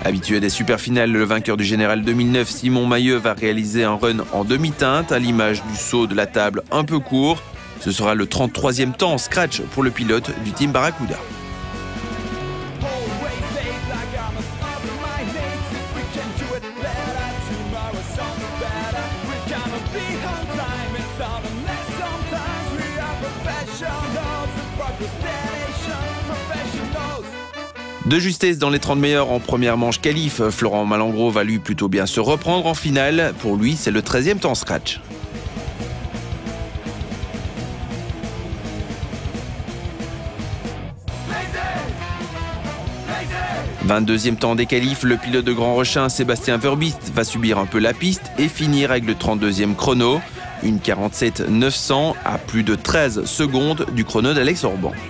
Habitué des superfinales, le vainqueur du Général 2009, Simon Mayeux, va réaliser un run en demi-teinte à l'image du saut de la table un peu court. Ce sera le 33e temps en scratch pour le pilote du team Barracuda. De justesse dans les 30 meilleurs en première manche qualif, Florent Malengro va lui plutôt bien se reprendre en finale. Pour lui, c'est le 13e temps scratch. « 22e temps des qualifs, le pilote de Grand Rechin, Sébastien Verbiest, va subir un peu la piste et finir avec le 32e chrono. Une 47 900 à plus de 13 secondes du chrono d'Alex Orban. «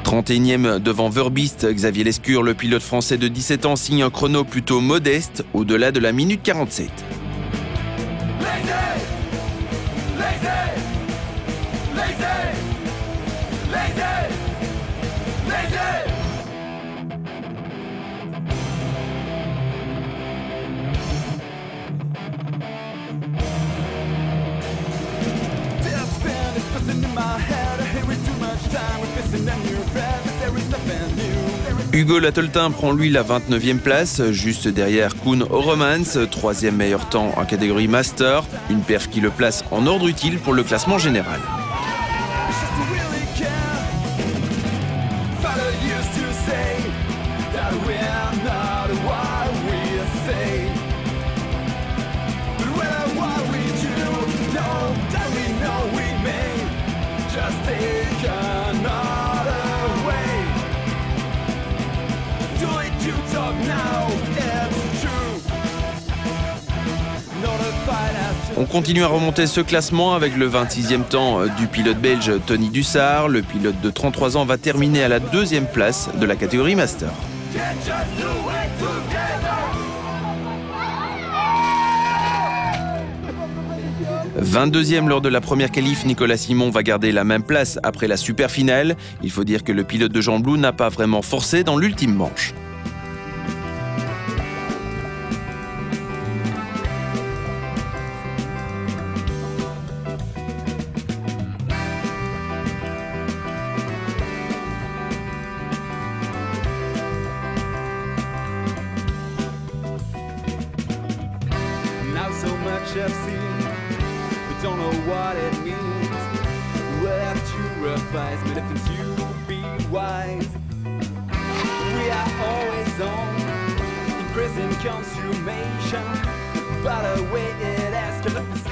31e devant Verbiest, Xavier Lescure, le pilote français de 17 ans, signe un chrono plutôt modeste, au-delà de la minute 47. Hugo Latteltin prend lui la 29e place, juste derrière Koen Oremans, 3e meilleur temps en catégorie Master, une perf qui le place en ordre utile pour le classement général. On continue à remonter ce classement avec le 26e temps du pilote belge Tony Dussard. Le pilote de 33 ans va terminer à la 2e place de la catégorie Master. « 22e lors de la première qualif, Nicolas Simon va garder la même place après la super finale. Il faut dire que le pilote de Jean Blou n'a pas vraiment forcé dans l'ultime manche.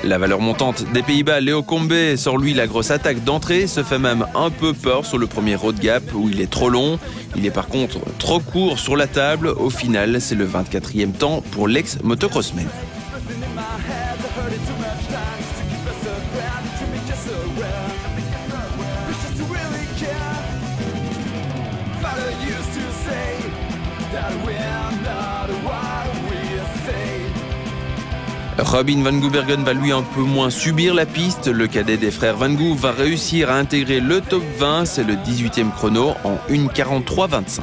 La valeur montante des Pays-Bas, Léo Combé, sort lui la grosse attaque d'entrée, se fait même un peu peur sur le premier road gap où il est trop long. Il est par contre trop court sur la table. Au final, c'est le 24e temps pour l'ex-motocrossman. Robin Van Goobergen va lui un peu moins subir la piste. Le cadet des frères Van Goo va réussir à intégrer le top 20. C'est le 18e chrono en 1:43,25.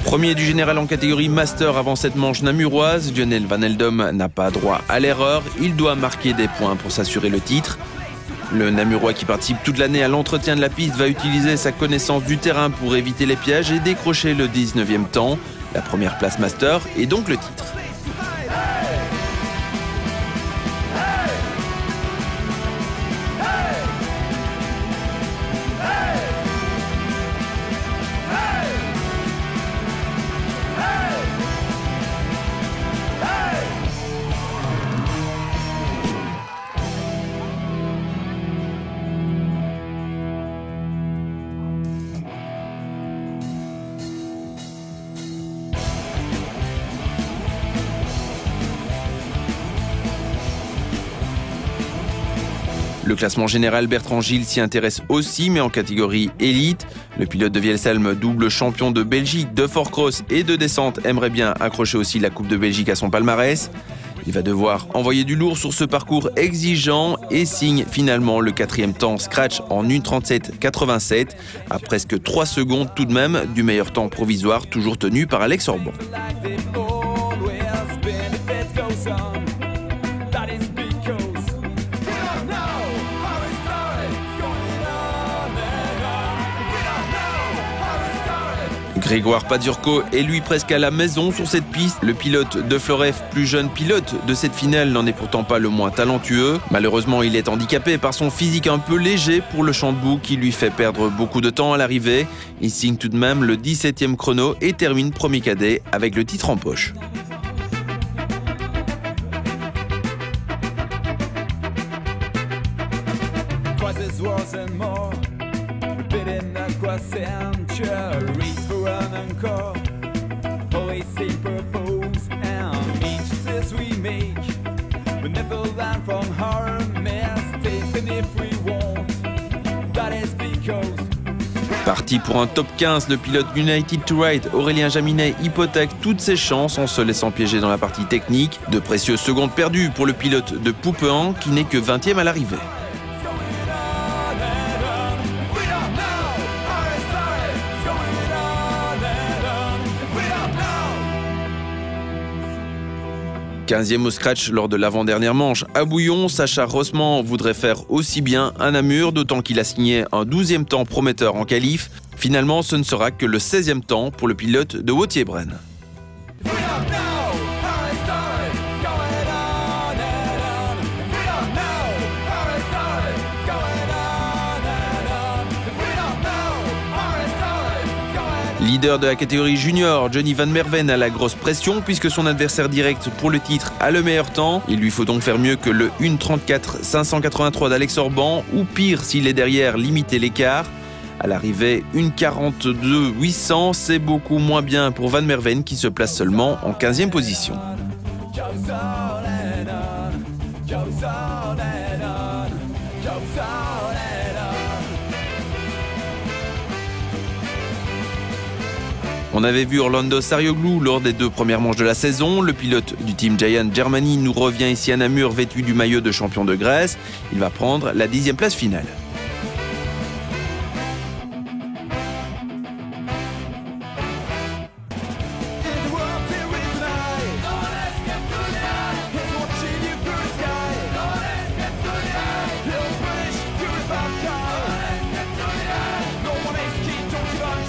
Premier du général en catégorie Master avant cette manche namuroise, Lionel Van Eldom n'a pas droit à l'erreur. Il doit marquer des points pour s'assurer le titre. Le Namurois qui participe toute l'année à l'entretien de la piste va utiliser sa connaissance du terrain pour éviter les pièges et décrocher le 19e temps, la première place Master et donc le titre. Le classement général, Bertrand Gilles s'y intéresse aussi, mais en catégorie élite. Le pilote de Vielsalm, double champion de Belgique, de four-cross et de descente, aimerait bien accrocher aussi la Coupe de Belgique à son palmarès. Il va devoir envoyer du lourd sur ce parcours exigeant et signe finalement le 4e temps scratch en 1:37,87, à presque 3 secondes tout de même du meilleur temps provisoire toujours tenu par Alex Orban. Grégoire Pazurko est lui presque à la maison sur cette piste. Le pilote de Floref, plus jeune pilote de cette finale, n'en est pourtant pas le moins talentueux. Malheureusement, il est handicapé par son physique un peu léger pour le champ de boue qui lui fait perdre beaucoup de temps à l'arrivée. Il signe tout de même le 17e chrono et termine premier cadet avec le titre en poche. Parti pour un top 15, le pilote United to Ride, Aurélien Jaminet, hypothèque toutes ses chances en se laissant piéger dans la partie technique. De précieuses secondes perdues pour le pilote de Poupehan qui n'est que 20e à l'arrivée. « 15e au scratch lors de l'avant-dernière manche. À Bouillon, Sacha Rossmann voudrait faire aussi bien à Namur, d'autant qu'il a signé un 12e temps prometteur en qualif. Finalement, ce ne sera que le 16e temps pour le pilote de Wauthier-Braine. Leader de la catégorie junior, Johnny Van Merven a la grosse pression puisque son adversaire direct pour le titre a le meilleur temps. Il lui faut donc faire mieux que le 1:34,583 d'Alex Orban ou pire s'il est derrière, limiter l'écart. À l'arrivée, 1:42,800, c'est beaucoup moins bien pour Van Merven qui se place seulement en 15e position. On avait vu Orlando Sarioglu lors des 2 premières manches de la saison. Le pilote du Team Giant Germany nous revient ici à Namur vêtu du maillot de champion de Grèce. Il va prendre la 10e place finale.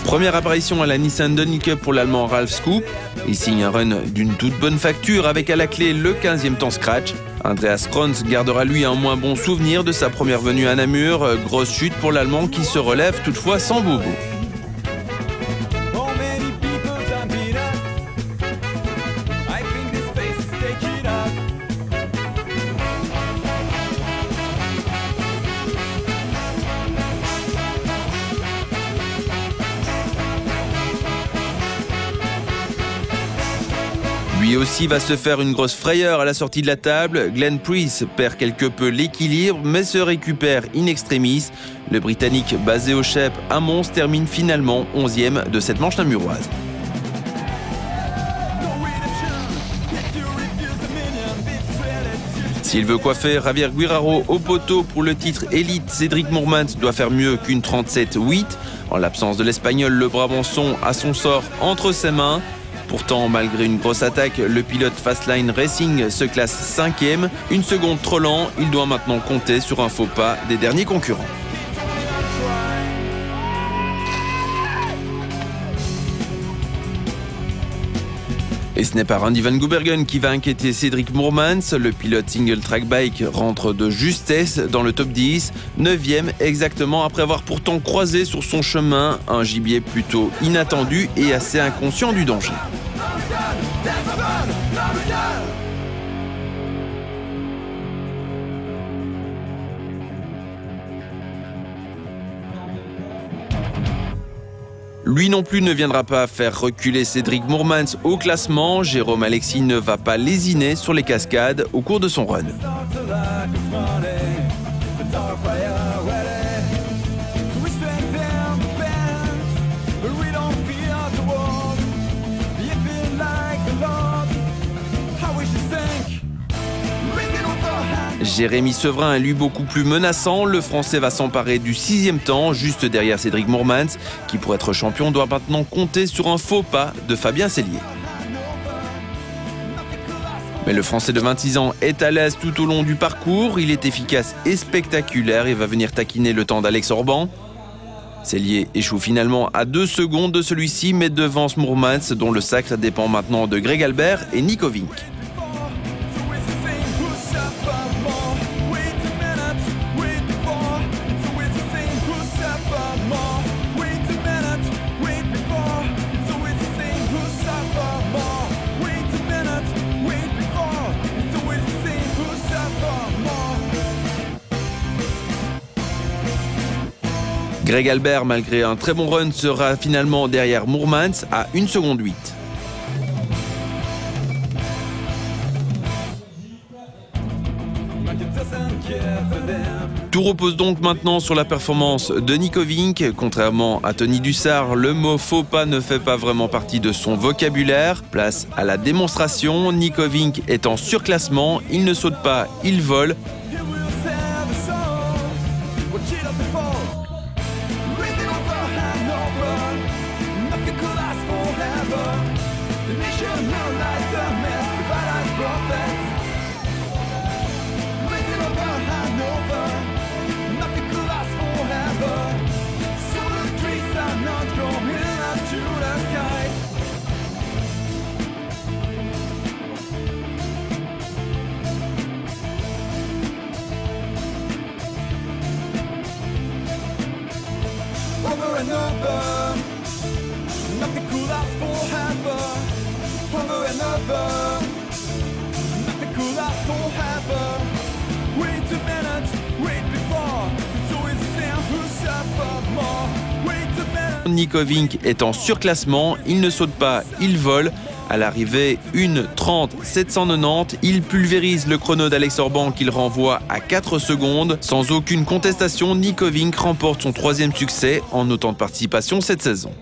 Première apparition à la Nissan Dunlop Cup pour l'Allemand Ralf Scoop. Il signe un run d'une toute bonne facture avec à la clé le 15e temps scratch. Andreas Kronz gardera lui un moins bon souvenir de sa première venue à Namur. Grosse chute pour l'Allemand qui se relève toutefois sans bobo. Lui aussi va se faire une grosse frayeur à la sortie de la table. Glenn Price perd quelque peu l'équilibre mais se récupère in extremis. Le Britannique basé au Shep à Mons termine finalement 11e de cette manche namuroise. S'il veut coiffer Javier Guirao au poteau pour le titre élite, Cédric Mourmans doit faire mieux qu'une 37,8. En l'absence de l'Espagnol, le Brabançon a son sort entre ses mains. Pourtant, malgré une grosse attaque, le pilote Fastline Racing se classe 5e. Une seconde trop lent, il doit maintenant compter sur un faux pas des derniers concurrents. Et ce n'est pas Randy Van Goobergen qui va inquiéter Cédric Mourmans. Le pilote single track bike rentre de justesse dans le top 10, 9e exactement après avoir pourtant croisé sur son chemin un gibier plutôt inattendu et assez inconscient du danger. Lui non plus ne viendra pas faire reculer Cédric Mourmans au classement. Jérôme Alexis ne va pas lésiner sur les cascades au cours de son run. Jérémy Severin est lui beaucoup plus menaçant. Le Français va s'emparer du 6e temps, juste derrière Cédric Moermans, qui pour être champion doit maintenant compter sur un faux pas de Fabien Sellier. Mais le Français de 26 ans est à l'aise tout au long du parcours. Il est efficace et spectaculaire et va venir taquiner le temps d'Alex Orban. Sellier échoue finalement à 2 secondes de celui-ci, mais devance Moermans, dont le sacre dépend maintenant de Greg Albert et Nico Vink. Greg Albert, malgré un très bon run, sera finalement derrière Moermans à 1 seconde 8. Tout repose donc maintenant sur la performance de Nico Vink. Contrairement à Tony Dussard, le mot faux pas ne fait pas vraiment partie de son vocabulaire. Place à la démonstration. Nico Vink est en surclassement. Il ne saute pas, il vole. Nico Vink est en surclassement, il ne saute pas, il vole. À l'arrivée, 1:30,790, il pulvérise le chrono d'Alex Orban qu'il renvoie à 4 secondes. Sans aucune contestation, Nico Vink remporte son 3e succès en autant de participation cette saison.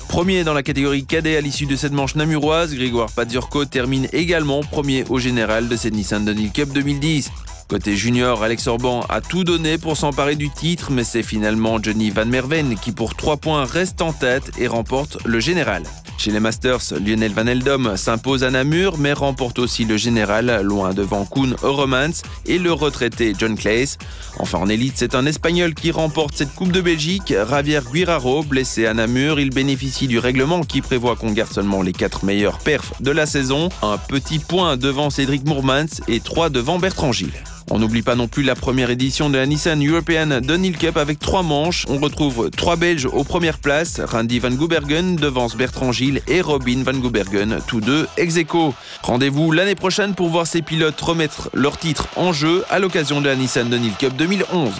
Premier dans la catégorie cadet à l'issue de cette manche namuroise, Grégoire Pazurko termine également premier au général de cette Nissan Downhill Cup 2010. Côté junior, Alex Orban a tout donné pour s'emparer du titre, mais c'est finalement Johnny Van Merven qui pour 3 points reste en tête et remporte le général. Chez les Masters, Lionel Van Eldom s'impose à Namur, mais remporte aussi le général, loin devant Koen Euremans et le retraité John Claes. Enfin en élite, c'est un Espagnol qui remporte cette Coupe de Belgique, Javier Guirao, blessé à Namur. Il bénéficie du règlement qui prévoit qu'on garde seulement les 4 meilleurs perfs de la saison. Un petit point devant Cédric Moermans et 3 devant Bertrand Gilles. On n'oublie pas non plus la première édition de la Nissan European Downhill Cup avec 3 manches. On retrouve 3 Belges aux premières places. Randy Van Goobergen devance Bertrand Gilles et Robin Van Goobergen, tous deux ex-aequo. Rendez-vous l'année prochaine pour voir ces pilotes remettre leur titre en jeu à l'occasion de la Nissan Downhill Cup 2011.